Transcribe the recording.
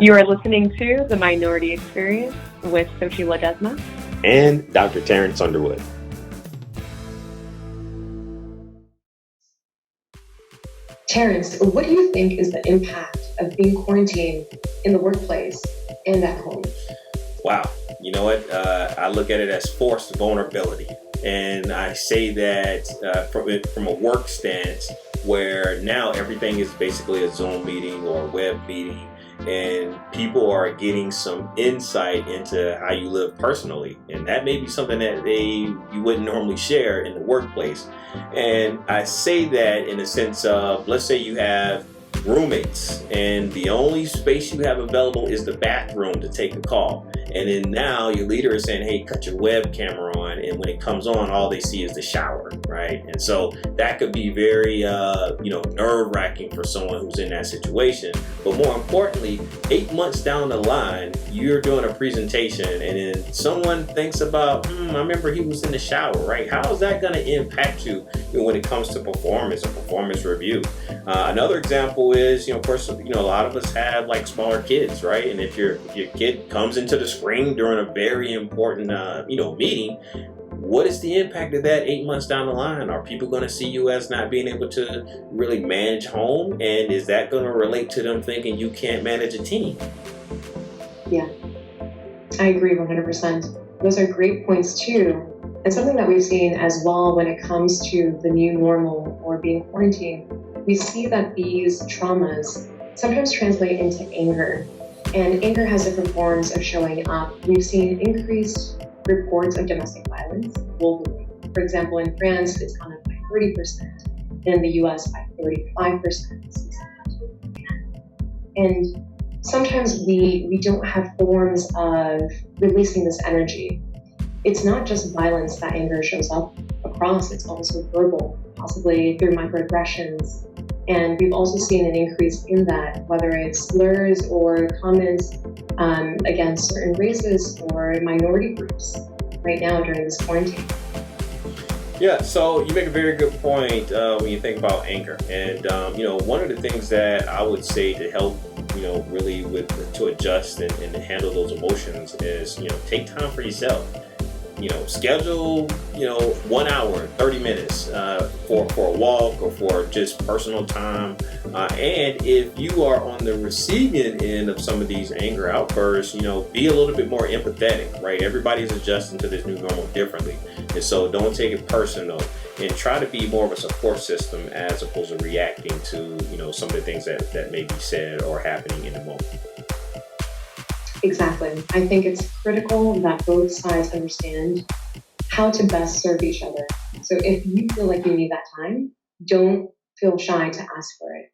You are listening to The Minority Experience with Sochi Ledesma and Dr. Terrence Underwood. Terrence, what do you think is the impact of being quarantined in the workplace and at home? Wow. You know what? I look at it as forced vulnerability. And I say that from a work stance where now everything is basically a Zoom meeting or a web meeting, and people are getting some insight into how you live personally. And that may be something that you wouldn't normally share in the workplace. And I say that in the sense of, let's say you have roommates and the only space you have available is the bathroom to take a call. And then now your leader is saying, hey, cut your web camera on. And when it comes on, all they see is the shower, right? And so that could be very, nerve-wracking for someone who's in that situation. But more importantly, 8 months down the line, you're doing a presentation and then someone thinks about, I remember he was in the shower, right? How is that going to impact you when it comes to performance or performance review? Another example is, of course, a lot of us have like smaller kids, right? And if your kid comes into the screen during a very important, meeting, what is the impact of that 8 months down the line? Are people going to see you as not being able to really manage home? And is that going to relate to them thinking you can't manage a team? Yeah, I agree 100%. Those are great points too. And something that we've seen as well when it comes to the new normal or being quarantined, we see that these traumas sometimes translate into anger. And anger has different forms of showing up. We've seen increased reports of domestic violence globally. For example, in France, it's gone up by 30%, and in the US by 35% since Japan. And sometimes we don't have forms of releasing this energy. It's not just violence that anger shows up across, it's also verbal, possibly through microaggressions. And we've also seen an increase in that, whether it's slurs or comments against certain races or minority groups right now during this quarantine. Yeah, so you make a very good point when you think about anger. And, one of the things that I would say to help, really to adjust and to handle those emotions is, take time for yourself. Schedule, 1 hour, 30 minutes for a walk or for just personal time. And if you are on the receiving end of some of these anger outbursts, be a little bit more empathetic, right? Everybody's adjusting to this new normal differently. And so don't take it personal and try to be more of a support system as opposed to reacting to, some of the things that may be said or happening in the moment. Exactly. I think it's critical that both sides understand how to best serve each other. So if you feel like you need that time, don't feel shy to ask for it.